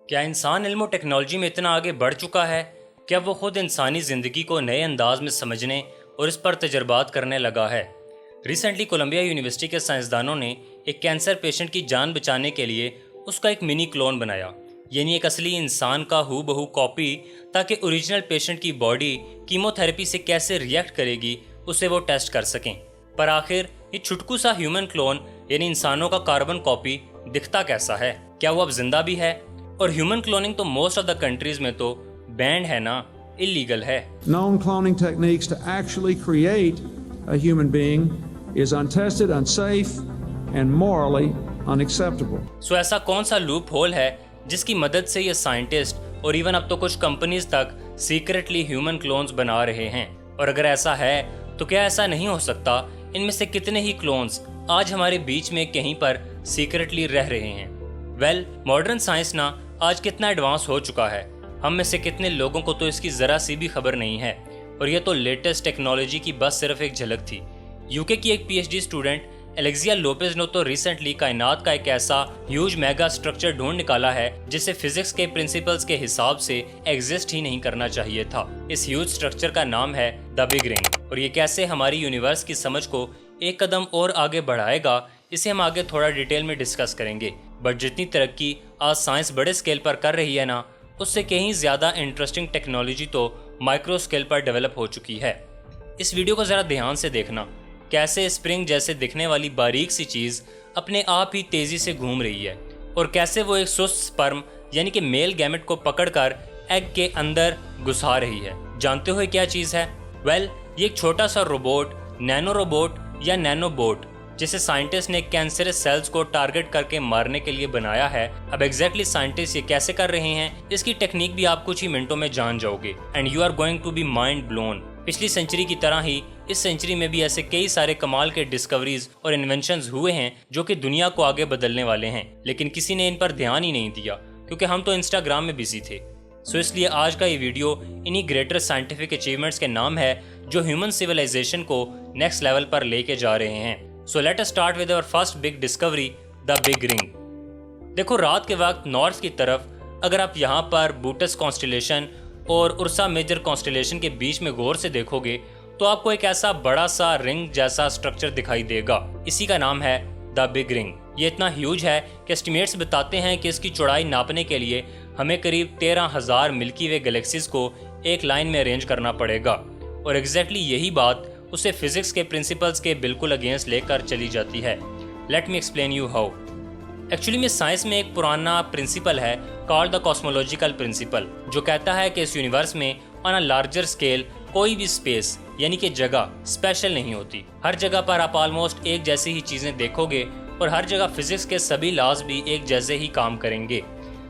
क्या इंसान इल्म और टेक्नोलॉजी में इतना आगे बढ़ चुका है कि अब वो खुद इंसानी ज़िंदगी को नए अंदाज में समझने और इस पर तजर्बात करने लगा है। रिसेंटली कोलंबिया यूनिवर्सिटी के साइंसदानों ने एक कैंसर पेशेंट की जान बचाने के लिए उसका एक मिनी क्लोन बनाया, यानी एक असली इंसान का हूबहू कॉपी, ताकि ओरिजिनल पेशेंट की बॉडी कीमोथेरेपी से कैसे रिएक्ट करेगी उसे वो टेस्ट कर सकें। पर आखिर ये छुटकू सा ह्यूमन क्लोन यानी इंसानों का कार्बन कॉपी दिखता कैसा है? क्या वो अब जिंदा भी है? और ह्यूमन क्लोनिंग तो मोस्ट ऑफ द कंट्रीज में तो बैंड है ना, इलीगल है। Known cloning techniques to actually create a human being is untested, unsafe, and morally unacceptable. सो ऐसा कौन सा लूप होल है जिसकी मदद से ये साइंटिस्ट और इवन अब तो कुछ कंपनीज तक सीक्रेटली ह्यूमन क्लोन्स बना रहे हैं? और अगर ऐसा है तो क्या ऐसा नहीं हो सकता इनमें से कितने ही क्लोन्स आज हमारे बीच में कहीं पर सीक्रेटली रह रहे हैं? वेल, मॉडर्न साइंस ना आज कितना एडवांस हो चुका है, हम में से कितने लोगों को तो इसकी ज़रा सी भी खबर नहीं है। और ये तो लेटेस्ट टेक्नोलॉजी की बस सिर्फ एक झलक थी। यूके की एक पीएचडी स्टूडेंट एलेक्सिया लोपेज ने तो रिसेंटली कायनात का एक ऐसा ह्यूज मेगा स्ट्रक्चर ढूंढ निकाला है जिसे फिजिक्स के प्रिंसिपल्स के हिसाब से एग्जिस्ट ही नहीं करना चाहिए था। इस ह्यूज स्ट्रक्चर का नाम है द बिग रिंग। और ये कैसे हमारी यूनिवर्स की समझ को एक कदम और आगे बढ़ाएगा, इसे हम आगे थोड़ा डिटेल में डिस्कस करेंगे। बट जितनी तरक्की आज साइंस बड़े स्केल पर कर रही है ना, उससे कहीं ज़्यादा इंटरेस्टिंग टेक्नोलॉजी तो माइक्रो स्केल पर डेवलप हो चुकी है। इस वीडियो को ज़रा ध्यान से देखना, कैसे स्प्रिंग जैसे दिखने वाली बारीक सी चीज़ अपने आप ही तेज़ी से घूम रही है, और कैसे वो एक सुस्त स्पर्म यानी कि मेल गैमेट को पकड़कर एग के अंदर घुसा रही है। जानते हो क्या चीज़ है? वेल, ये एक छोटा सा रोबोट, नैनो रोबोट या नैनोबोट, जिसे साइंटिस्ट ने कैंसरस सेल्स को टारगेट करके मारने के लिए बनाया है। अब एग्जैक्टली साइंटिस्ट ये कैसे कर रहे हैं, इसकी टेक्निक भी आप कुछ ही मिनटों में जान जाओगे and you are going to be mind blown. पिछली सेंचुरी की तरह ही इस सेंचुरी में भी ऐसे कई सारे कमाल के डिस्कवरीज और इन्वेंशंस हुए हैं जो कि दुनिया को आगे बदलने वाले हैं, लेकिन किसी ने इन पर ध्यान ही नहीं दिया क्योंकि हम तो इंस्टाग्राम में बिजी थे। सो इसलिए आज का ये वीडियो इन्हीं ग्रेटर साइंटिफिक अचीवमेंट्स के नाम है जो ह्यूमन सिविलाइजेशन को नेक्स्ट लेवल पर लेके जा रहे हैं। So let us start with our first big discovery, the big ring. देखो, रात के वक्त नॉर्थ की तरफ अगर आप यहाँ पर बूटस कॉन्स्टेलेशन और उर्सा मेजर कॉन्स्टेलेशन के बीच में गौर से देखोगे तो आपको एक ऐसा बड़ा सा रिंग जैसा स्ट्रक्चर दिखाई देगा। इसी का नाम है द बिग रिंग। ये इतना ह्यूज है कि एस्टिमेट्स बताते हैं कि इसकी चौड़ाई नापने के लिए हमें करीब 13,000 मिल्की वे गैलेक्सीज को एक लाइन में अरेंज करना पड़ेगा। और एग्जैक्टली यही बात उसे फिजिक्स के प्रिंसिपल्स के बिल्कुल अगेंस्ट लेकर चली जाती है। Let me explain you how. Actually में साइंस में एक पुराना प्रिंसिपल है कॉल्ड द कॉस्मोलॉजिकल प्रिंसिपल, जो कहता है कि इस यूनिवर्स में ऑन अ लार्जर स्केल कोई भी स्पेस यानी कि जगह स्पेशल नहीं होती। हर जगह पर आप ऑलमोस्ट एक जैसी ही चीजें देखोगे और हर जगह फिजिक्स के सभी लॉज भी एक जैसे ही काम करेंगे,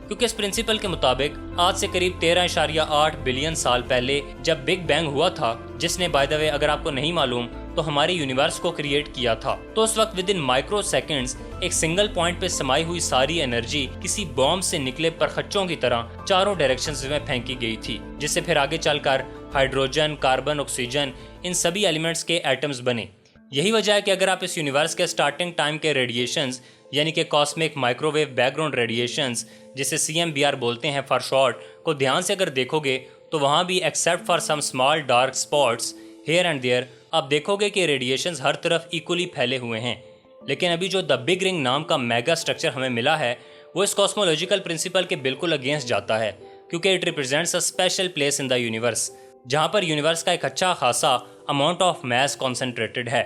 क्योंकि इस प्रिंसिपल के मुताबिक आज से करीब 13.8 बिलियन साल पहले जब बिग बैंग हुआ था, जिसने बाय द वे अगर आपको नहीं मालूम तो हमारे यूनिवर्स को क्रिएट किया था, तो उस वक्त विद इन माइक्रो सेकेंड्स एक सिंगल पॉइंट पे समाई हुई सारी एनर्जी किसी बॉम्ब से निकले परखच्चों की तरह चारों डायरेक्शंस में फेंकी गई थी, जिससे फिर आगे चलकर हाइड्रोजन, कार्बन, ऑक्सीजन, इन सभी एलिमेंट्स के एटम्स बने। यही वजह है कि अगर आप इस यूनिवर्स के स्टार्टिंग टाइम के रेडिएशंस यानी कि कॉस्मिक माइक्रोवेव बैकग्राउंड रेडिएशंस, जिसे CMBR बोलते हैं फॉर शॉर्ट, को ध्यान से अगर देखोगे तो वहाँ भी except for some small dark spots here and there आप देखोगे कि रेडिएशंस हर तरफ इक्वली फैले हुए हैं। लेकिन अभी जो द बिग रिंग नाम का मेगा स्ट्रक्चर हमें मिला है वो इस कॉस्मोलॉजिकल प्रिंसिपल के बिल्कुल अगेंस्ट जाता है, क्योंकि it represents a special place in the universe, जहाँ पर यूनिवर्स का एक अच्छा खासा अमाउंट ऑफ मैस कॉन्सेंट्रेटेड है।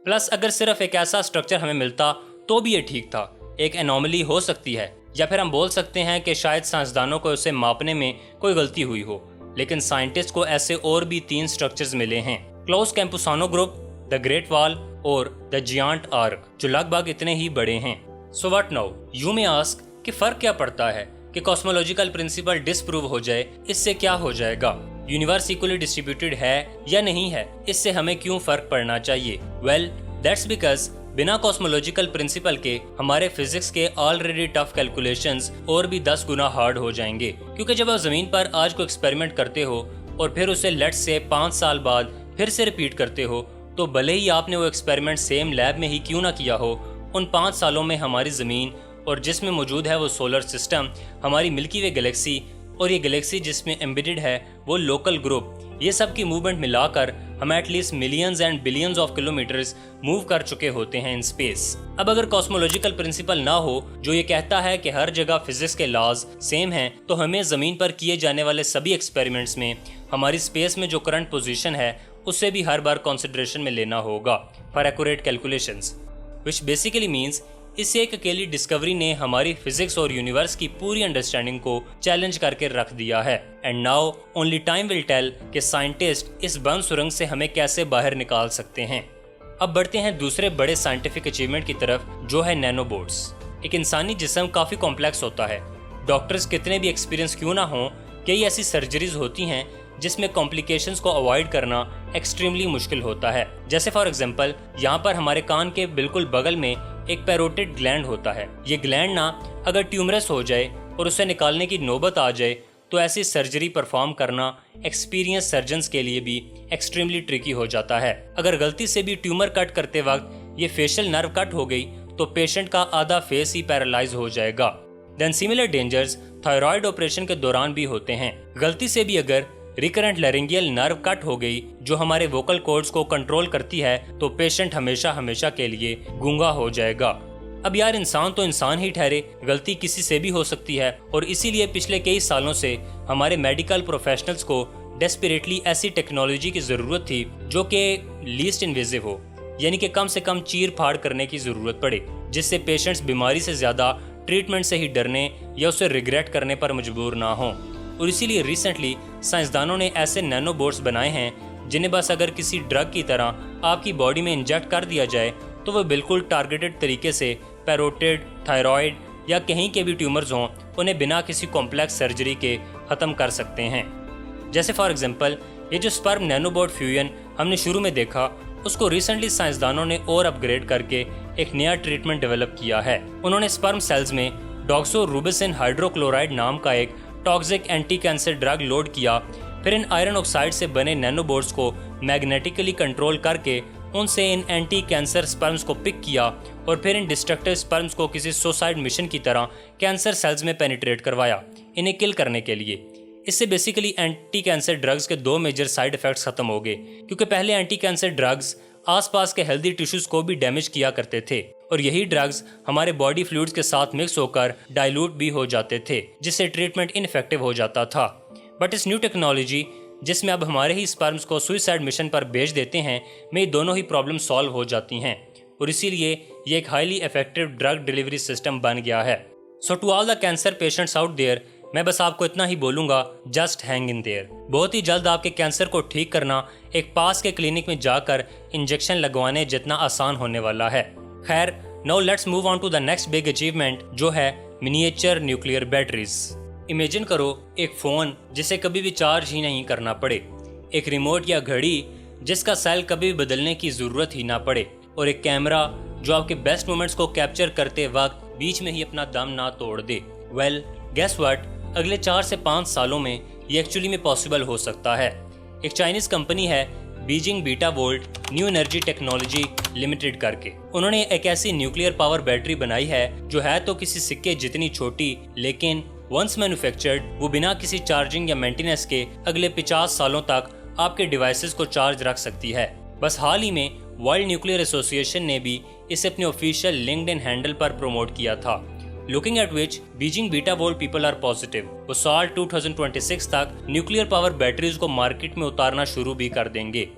प्लस अगर सिर्फ एक ऐसा स्ट्रक्चर हमें मिलता तो भी ये ठीक था, एक एनोमली हो सकती है, या फिर हम बोल सकते हैं कि शायद साइंसदानों को उसे मापने में कोई गलती हुई हो। लेकिन साइंटिस्ट को ऐसे और भी 3 स्ट्रक्चर्स मिले हैं, Clowes Campusano group, the great wall और द जियांट आर्क, जो लगभग इतने ही बड़े हैं। So what now, you may ask कि फर्क क्या पड़ता है कि कॉस्मोलॉजिकल प्रिंसिपल डिसप्रूव हो जाए, इससे क्या हो जाएगा? यूनिवर्स इक्वली डिस्ट्रीब्यूटेड है या नहीं है, इससे हमें क्यों फर्क पड़ना चाहिए? वेल, दैट्स बिकॉज बिना कॉस्मोलॉजिकल प्रिंसिपल के हमारे फिजिक्स के ऑलरेडी टफ कैलकुलेशंस और भी 10 गुना हार्ड हो जाएंगे। क्योंकि जब आप जमीन पर आज को एक्सपेरिमेंट करते हो और फिर उसे लेट्स से 5 साल बाद फिर से रिपीट करते हो, तो भले ही आपने वो एक्सपेरिमेंट सेम लैब में ही क्यों ना किया हो, उन 5 सालों में हमारी ज़मीन और जिसमें मौजूद है वो सोलर सिस्टम, हमारी मिल्की वे गैलेक्सी, और ये गैलेक्सी जिसमें एम्बेडेड है वो लोकल ग्रुप। ये सब की मूवमेंट मिलाकर हम at least millions and billions of kilometres move कर चुके होते हैं इन स्पेस। अब अगर कॉस्मोलॉजिकल प्रिंसिपल ना हो जो ये कहता है कि हर जगह फिजिक्स के लॉज सेम हैं, तो हमें ज़मीन पर किए जाने वाले सभी एक्सपेरिमेंट्स में हमारी स्पेस में जो करंट पोजीशन है उससे भी हर बार कंसिडरेशन में लेना होगा for accurate calculations, which basically means इस एक अकेली डिस्कवरी ने हमारी फिजिक्स और यूनिवर्स की पूरी अंडरस्टैंडिंग को चैलेंज करके रख दिया है। And now only time will tell कि साइंटिस्ट इस बंद सुरंग से हमें कैसे बाहर निकाल सकते हैं। अब बढ़ते हैं दूसरे बड़े साइंटिफिक अचीवमेंट की तरफ, जो है नैनोबोट्स। एक इंसानी जिस्म काफ़ी कॉम्प्लेक्स होता है। डॉक्टर्स कितने भी एक्सपीरियंस क्यों ना हो, कई ऐसी सर्जरीज होती हैं जिसमें कॉम्प्लिकेशंस को अवॉइड करना एक्सट्रीमली मुश्किल होता है। जैसे फॉर एग्जांपल यहाँ पर हमारे कान के बिल्कुल बगल में एक पैरोटिड ग्लैंड होता है। ये ग्लैंड ना अगर ट्यूमरस हो जाए और उसे निकालने की नौबत आ जाए तो ऐसी सर्जरी परफॉर्म करना एक्सपीरियंस सर्जन्स के लिए भी एक्सट्रीमली ट्रिकी हो जाता है। अगर गलती से भी ट्यूमर कट करते वक्त ये फेशियल नर्व कट हो गई तो पेशेंट का आधा फेस ही पैरालाइज हो जाएगा। Then similar dangers thyroid operation के दौरान भी होते हैं। गलती से भी अगर रिकरेंट लैरिंगियल नर्व कट हो गई जो हमारे वोकल कॉर्ड्स को कंट्रोल करती है तो पेशेंट हमेशा हमेशा के लिए गूंगा हो जाएगा। अब यार इंसान तो इंसान ही ठहरे, गलती किसी से भी हो सकती है और इसीलिए पिछले कई सालों से हमारे मेडिकल प्रोफेशनल्स को डेस्परेटली ऐसी टेक्नोलॉजी की ज़रूरत थी जो कि लीस्ट इन्वेजिव हो, यानी कि कम से कम चीर फाड़ करने की ज़रूरत पड़े, जिससे पेशेंट्स बीमारी से ज़्यादा ट्रीटमेंट से ही डरने या उसे रिग्रेट करने पर मजबूर ना हों। और इसीलिए रिसेंटली साइंसदानों ने ऐसे नैनोबोट्स बनाए हैं जिन्हें बस अगर किसी ड्रग की तरह आपकी बॉडी में इंजेक्ट कर दिया जाए तो वह बिल्कुल टारगेटेड तरीके से पैरोटिड, थायराइड या कहीं के भी ट्यूमर्स हों उन्हें बिना किसी कॉम्प्लेक्स सर्जरी के ख़त्म कर सकते हैं। जैसे फॉर एग्जांपल ये जो स्पर्म नैनोबोट फ्यूजन हमने शुरू में देखा, उसको रिसेंटली साइंसदानों ने और अपग्रेड करके एक नया ट्रीटमेंट डेवलप किया है। उन्होंने स्पर्म सेल्स में डॉक्सोरूबिसिन हाइड्रोक्लोराइड नाम का एक toxic anti cancer drug load किया, फिर इन आयरन ऑक्साइड से बने नैनोबोट्स को मैग्नेटिकली कंट्रोल करके उनसे इन एंटी कैंसर स्पर्म्स को पिक किया और फिर इन डिस्ट्रक्टिव स्पर्म्स को किसी सुसाइड मिशन की तरह कैंसर सेल्स में पेनिट्रेट करवाया इन्हें किल करने के लिए। इससे बेसिकली एंटी कैंसर ड्रग्स के दो मेजर साइड इफेक्ट्स खत्म हो गए, क्योंकि पहले एंटी कैंसर ड्रग्स आसपास के हेल्दी टिश्यूज को भी डैमेज किया करते थे और यही ड्रग्स हमारे बॉडी फ्लूइड्स के साथ मिक्स होकर डाइल्यूट भी हो जाते थे, जिससे ट्रीटमेंट इनफेक्टिव हो जाता था। बट इस न्यू टेक्नोलॉजी जिसमें अब हमारे ही स्पर्म्स को सुसाइड मिशन पर भेज देते हैं, में ये दोनों ही प्रॉब्लम सॉल्व हो जाती हैं और इसीलिए ये एक highly effective drug delivery system बन गया है। So to all the cancer patients out there, मैं बस आपको इतना ही बोलूंगा, जस्ट हैंग इन देयर। बहुत ही जल्द आपके कैंसर को ठीक करना एक पास के क्लिनिक में जाकर इंजेक्शन लगवाने जितना आसान होने वाला है। खैर, now let's move on to the next big achievement, जो है मिनिएचर न्यूक्लियर बैटरीज। इमेजिन करो एक फ़ोन जिसे कभी भी चार्ज ही नहीं करना पड़े, एक रिमोट या घड़ी जिसका सेल कभी भी बदलने की ज़रूरत ही ना पड़े, और एक कैमरा जो आपके बेस्ट मोमेंट्स को कैप्चर करते वक्त बीच में ही अपना दम ना तोड़ दे। वेल, गेस व्हाट, अगले 4 से 5 सालों में ये एक्चुअली में पॉसिबल हो सकता है। एक चाइनीज़ कंपनी है Beijing beta volt new energy technology limited करके, उन्होंने एक ऐसी न्यूक्लियर पावर बैटरी बनाई है जो है तो किसी सिक्के जितनी छोटी, लेकिन वंस मैन्युफैक्चर्ड वो बिना किसी चार्जिंग या मेंटेनेंस के अगले 50 सालों तक आपके डिवाइसेस को चार्ज रख सकती है। बस हाल ही में वर्ल्ड न्यूक्लियर एसोसिएशन ने भी इसे अपने ऑफिशियल लिंक्डइन हैंडल पर प्रमोट किया था, looking at which Beijing beta volt people are positive वो साल 2026 तक न्यूक्लियर पावर बैटरीज को मार्केट में उतारना शुरू भी कर देंगे।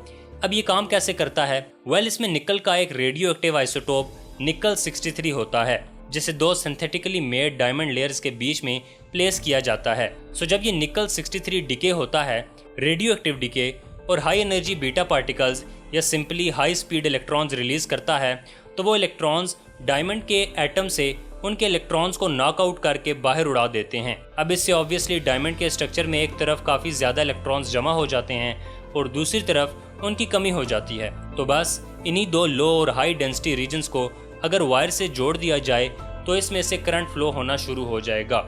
अब ये काम कैसे करता है? वेल, इसमें निकल का एक रेडियो एक्टिव आइसोटोप निकल 63 होता है, जिसे 2 सिंथेटिकली मेड डायमंड लेयर्स के बीच में प्लेस किया जाता है। सो जब ये निकल 63 डिके होता है, रेडियो एक्टिव डिके और हाई एनर्जी बीटा पार्टिकल्स या simply high speed electrons release करता है, तो वो इलेक्ट्रॉन्स डायमंड के एटम से उनके इलेक्ट्रॉन्स को नॉकआउट करके बाहर उड़ा देते हैं। अब इससे ऑब्वियसली डायमंड के स्ट्रक्चर में एक तरफ काफ़ी ज़्यादा इलेक्ट्रॉन्स जमा हो जाते हैं और दूसरी तरफ उनकी कमी हो जाती है। तो बस इन्हीं 2 लो और हाई डेंसिटी रीजन्स को अगर वायर से जोड़ दिया जाए तो इसमें से करंट फ्लो होना शुरू हो जाएगा।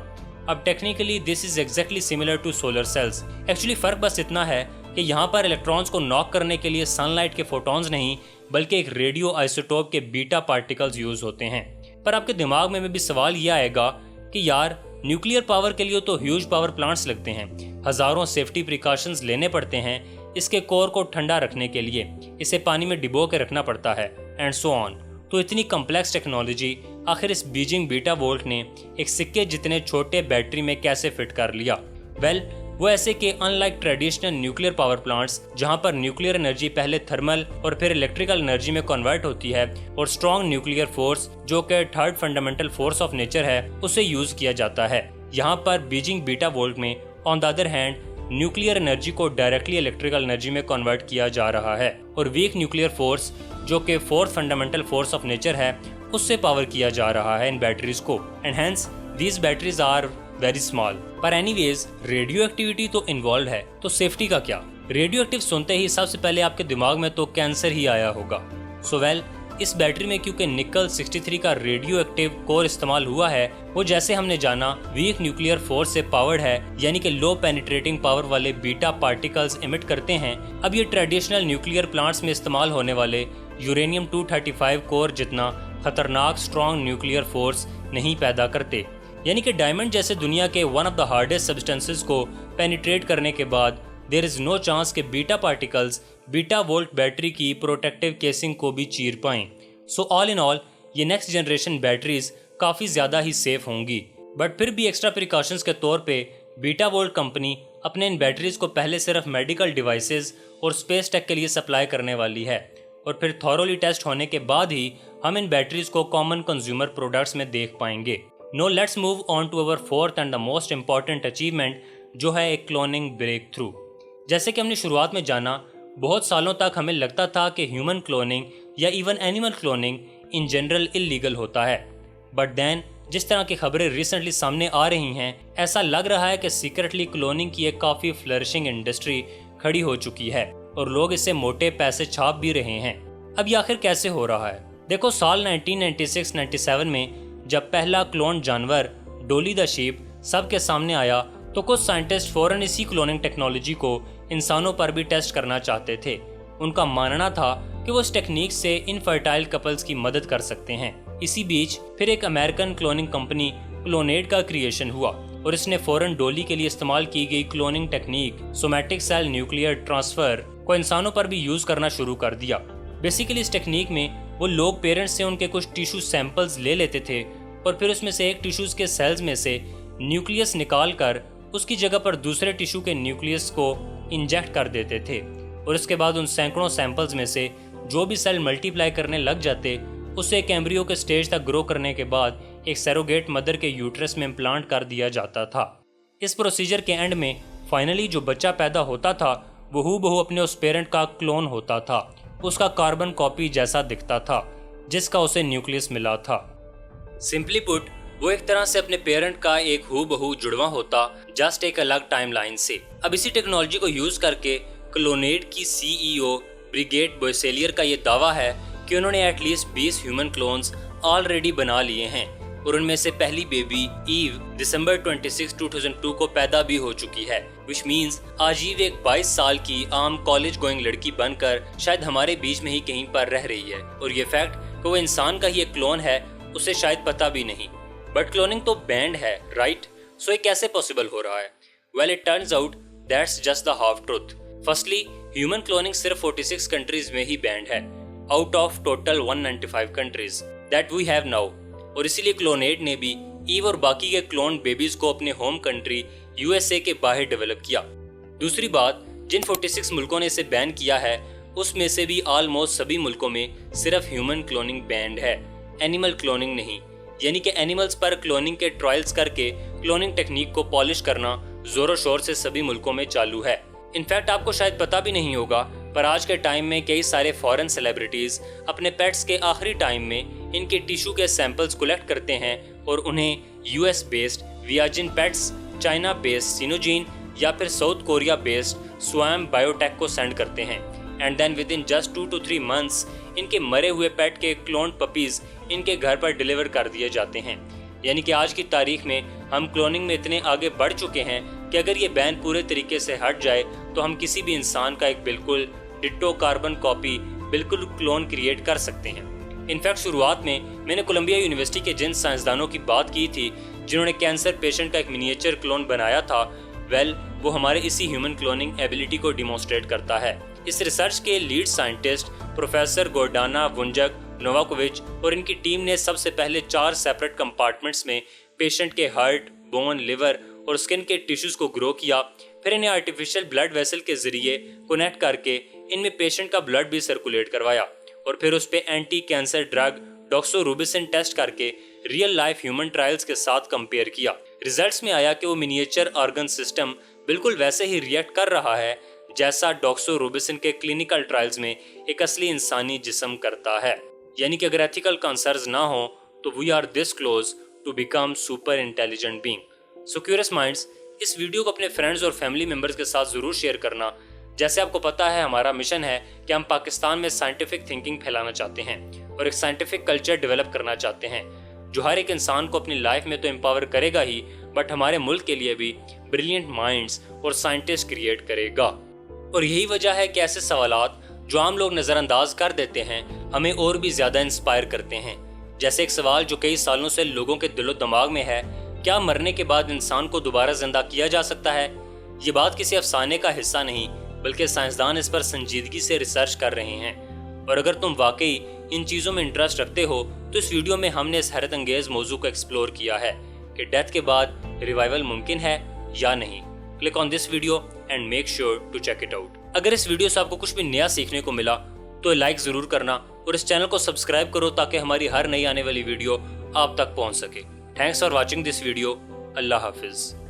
अब technically this is exactly similar to solar cells. Actually फ़र्क बस इतना है कि यहाँ पर इलेक्ट्रॉन्स को नॉक करने के लिए सनलाइट के फोटॉन्स नहीं बल्कि एक रेडियो आइसोटोप के बीटा पार्टिकल्स यूज़ होते हैं। पर आपके दिमाग में भी सवाल यह आएगा कि यार न्यूक्लियर पावर के लिए तो ह्यूज पावर प्लांट्स लगते हैं, हजारों सेफ्टी प्रिकॉशंस लेने पड़ते हैं इसके कोर को ठंडा रखने के लिए, इसे पानी में डिबो के रखना पड़ता है एंड सो ऑन। तो इतनी कम्प्लेक्स टेक्नोलॉजी आखिर इस बीजिंग बीटा वोल्ट ने एक सिक्के जितने छोटे बैटरी में कैसे फिट कर लिया? वेल, वो ऐसे कि unlike traditional nuclear power plants जहां पर न्यूक्लियर एनर्जी पहले थर्मल और फिर इलेक्ट्रिकल एनर्जी में कन्वर्ट होती है और स्ट्रॉन्ग न्यूक्लियर फोर्स जो कि third fundamental force of nature है उसे यूज किया जाता है, यहाँ पर बीजिंग बीटा वोल्ट में on the other hand nuclear energy को डायरेक्टली इलेक्ट्रिकल एनर्जी में कन्वर्ट किया जा रहा है और वीक न्यूक्लियर फोर्स जो कि fourth fundamental force of nature है उससे पावर किया जा रहा है इन बैटरीज को and hence these batteries are very small. पर एनीवेज रेडियो एक्टिविटी तो इन्वॉल्व है, तो सेफ्टी का क्या? रेडियो एक्टिव सुनते ही सबसे पहले आपके दिमाग में तो कैंसर ही आया होगा। सो वेल, इस बैटरी में क्योंकि निकल 63 का रेडियो एक्टिव कोर इस्तेमाल हुआ है, वो जैसे हमने जाना वीक न्यूक्लियर फोर्स से पावर्ड है, यानी कि लो पेनिट्रेटिंग पावर वाले बीटा पार्टिकल्स इमिट करते हैं। अब ये ट्रेडिशनल न्यूक्लियर प्लांट्स में इस्तेमाल होने वाले यूरेनियम 235 कोर जितना खतरनाक स्ट्रॉन्ग न्यूक्लियर फोर्स नहीं पैदा करते, यानी कि डायमंड जैसे दुनिया के one of the hardest substances को पेनिट्रेट करने के बाद देयर इज नो चांस कि beta particles beta volt battery की प्रोटेक्टिव केसिंग को भी चीर पाएं। सो ऑल इन ऑल ये नेक्स्ट जनरेशन बैटरीज काफ़ी ज़्यादा ही सेफ होंगी, बट फिर भी एक्स्ट्रा प्रिकॉशंस के तौर पे बीटा वोल्ट कंपनी अपने इन बैटरीज को पहले सिर्फ मेडिकल डिवाइसेस और स्पेस टेक के लिए सप्लाई करने वाली है और फिर थॉरोली टेस्ट होने के बाद ही हम इन बैटरीज को कॉमन कंज्यूमर प्रोडक्ट्स में देख पाएंगे। No let's move on to our fourth and the most important achievement जो है एक क्लोनिंग ब्रेक थ्रू। जैसे कि हमने शुरुआत में जाना, बहुत सालों तक हमें लगता था कि ह्यूमन क्लोनिंग या even animal cloning in general illegal होता है, बट देन जिस तरह की खबरें रिसेंटली सामने आ रही हैं, ऐसा लग रहा है कि सीक्रेटली क्लोनिंग की एक काफ़ी फ्लरिशिंग इंडस्ट्री खड़ी हो चुकी है और लोग इससे मोटे पैसे छाप भी रहे हैं। अब ये आखिर कैसे हो रहा है? देखो, साल 1996-97 में जब पहला क्लोन जानवर डोली द शीप सबके सामने आया तो कुछ साइंटिस्ट फौरन इसी क्लोनिंग टेक्नोलॉजी को इंसानों पर भी टेस्ट करना चाहते थे। उनका मानना था कि वो इस टेक्निक से इनफर्टाइल कपल्स की मदद कर सकते हैं। इसी बीच फिर एक अमेरिकन क्लोनिंग कंपनी क्लोनेड का क्रिएशन हुआ और इसने फौरन डोली के लिए इस्तेमाल की गई cloning technique somatic cell nuclear transfer को इंसानों पर भी यूज करना शुरू कर दिया। बेसिकली इस टेक्निक में वो लोग पेरेंट्स से उनके कुछ टिश्यू सैंपल्स ले लेते थे और फिर उसमें से एक टिश्यूज के सेल्स में से न्यूक्लियस निकाल कर उसकी जगह पर दूसरे टिश्यू के न्यूक्लियस को इंजेक्ट कर देते थे और उसके बाद उन सैकड़ों सैंपल्स में से जो भी सेल मल्टीप्लाई करने लग जाते उसे एक एम्ब्रियो के स्टेज तक ग्रो करने के बाद एक सैरोगेट मदर के यूट्रस में इम्प्लांट कर दिया जाता था। इस प्रोसीजर के एंड में फाइनली जो बच्चा पैदा होता था वो हूबहू अपने उस पेरेंट का क्लोन होता था, उसका कार्बन कॉपी जैसा दिखता था जिसका उसे न्यूक्लियस मिला था। सिंपली पुट, वो एक तरह से अपने पेरेंट का एक हूबहू जुड़वा होता, जस्ट एक अलग टाइमलाइन से। अब इसी टेक्नोलॉजी को यूज करके क्लोनेड की सीईओ ब्रिगेड बोयसेलियर का ये दावा है कि उन्होंने एटलीस्ट 20 ह्यूमन क्लोन्स ऑलरेडी बना लिए हैं और उनमें से पहली बेबी ईव दिसंबर 26, 2002 को पैदा भी हो चुकी है, विच मीन्स आज ईव एक 22 साल की आम कॉलेज गोइंग लड़की बनकर शायद हमारे बीच में ही कहीं पर रह रही है और ये फैक्ट कि वो इंसान का ही एक क्लोन है उसे शायद पता भी नहीं। बट क्लोनिंग तो बैंड है, राइट? सो ये कैसे पॉसिबल हो रहा है? Well, it turns out that's just the half truth. Firstly, human cloning सिर्फ 46 कंट्रीज में ही बैंड है out of total 195 countries that we have now, और इसीलिए क्लोनेड ने भी ईव और बाकी के क्लोन बेबीज को अपने होम कंट्री यूएसए के बाहर डेवलप किया। दूसरी बात, जिन 46 मुल्कों ने इसे बैन किया है उसमें से भी ऑलमोस्ट सभी मुल्कों में सिर्फ ह्यूमन क्लोनिंग बैंड है, एनिमल क्लोनिंग नहीं। यानी कि एनिमल्स पर क्लोनिंग के ट्रायल्स करके क्लोनिंग टेक्निक को पॉलिश करना जोरों शोर से सभी मुल्कों में चालू है। इनफैक्ट आपको शायद पता भी नहीं होगा, पर आज के टाइम में कई सारे फॉरेन सेलिब्रिटीज अपने पेट्स के आखिरी टाइम में इनके टिश्यू के सैंपल्स कलेक्ट करते हैं और उन्हें US based Viagen Pets, China based Sinogene या फिर South Korea based Sooam Biotech को सेंड करते हैं and then within just 2 to 3 months इनके मरे हुए पेट के क्लोन पपीज इनके घर पर डिलीवर कर दिए जाते हैं। यानी कि आज की तारीख में हम क्लोनिंग में इतने आगे बढ़ चुके हैं कि अगर ये बैन पूरे तरीके से हट जाए तो हम किसी भी इंसान का एक बिल्कुल डिट्टो कार्बन कॉपी बिल्कुल क्लोन क्रिएट कर सकते हैं। इनफैक्ट शुरुआत में मैंने कोलंबिया यूनिवर्सिटी के जिन साइंसदानों की बात की थी जिन्होंने कैंसर पेशेंट का एक मिनिएचर क्लोन बनाया था, वो हमारे इसी ह्यूमन क्लोनिंग एबिलिटी को डिमोन्स्ट्रेट करता है। इस रिसर्च के लीड साइंटिस्ट प्रोफेसर गोर्डाना वुंजक नोवाकोविच और इनकी टीम ने सबसे पहले 4 सेपरेट कंपार्टमेंट्स में पेशेंट के हार्ट, बोन, लिवर और स्किन के टिश्यूज को ग्रो किया। फिर इन्हें आर्टिफिशियल ब्लड वेसल के जरिए कनेक्ट करके इनमें पेशेंट का ब्लड भी सर्कुलेट करवाया और फिर उस पे anti cancer drug doxorubicin test करके रियल लाइफ ह्यूमन ट्रायल्स के साथ कंपेयर किया। रिजल्ट्स में आया कि वो मिनिएचर ऑर्गन सिस्टम बिल्कुल वैसे ही रिएक्ट कर रहा है जैसा डॉक्सोरूबिसिन के क्लिनिकल ट्रायल्स में एक असली इंसानी जिस्म करता है। यानी कि अगर एथिकल कंसर्न्स ना हो तो we are this close to become super intelligent being. So curious minds, इस वीडियो को अपने फ्रेंड्स और फैमिली मेंबर्स के साथ जरूर शेयर करना। जैसे आपको पता है, हमारा मिशन है कि हम पाकिस्तान में साइंटिफिक थिंकिंग फैलाना चाहते हैं और एक साइंटिफिक कल्चर डेवलप करना चाहते हैं जो हर एक इंसान को अपनी लाइफ में तो एम्पावर करेगा ही, बट हमारे मुल्क के लिए भी ब्रिलियंट माइंड्स और साइंटिस्ट क्रिएट करेगा। और यही वजह है कि ऐसे सवालात जो आम लोग नज़रअंदाज कर देते हैं हमें और भी ज़्यादा इंस्पायर करते हैं। जैसे एक सवाल जो कई सालों से लोगों के दिलो दिमाग में है, क्या मरने के बाद इंसान को दोबारा जिंदा किया जा सकता है? ये बात किसी अफसाने का हिस्सा नहीं, बल्कि साइंसदान इस पर संजीदगी से रिसर्च कर रहे हैं। और अगर तुम वाकई इन चीज़ों में इंटरेस्ट रखते हो तो इस वीडियो में हमने इस हैरत अंगेज मौजू को एक्सप्लोर किया है कि डेथ के बाद रिवाइवल मुमकिन है या नहीं। Click on this video and make sure to check it out. अगर इस वीडियो से आपको कुछ भी नया सीखने को मिला तो लाइक ज़रूर करना और इस चैनल को सब्सक्राइब करो ताकि हमारी हर नई आने वाली वीडियो आप तक पहुंच सके। Thanks for watching this video. Allah हाफिज़।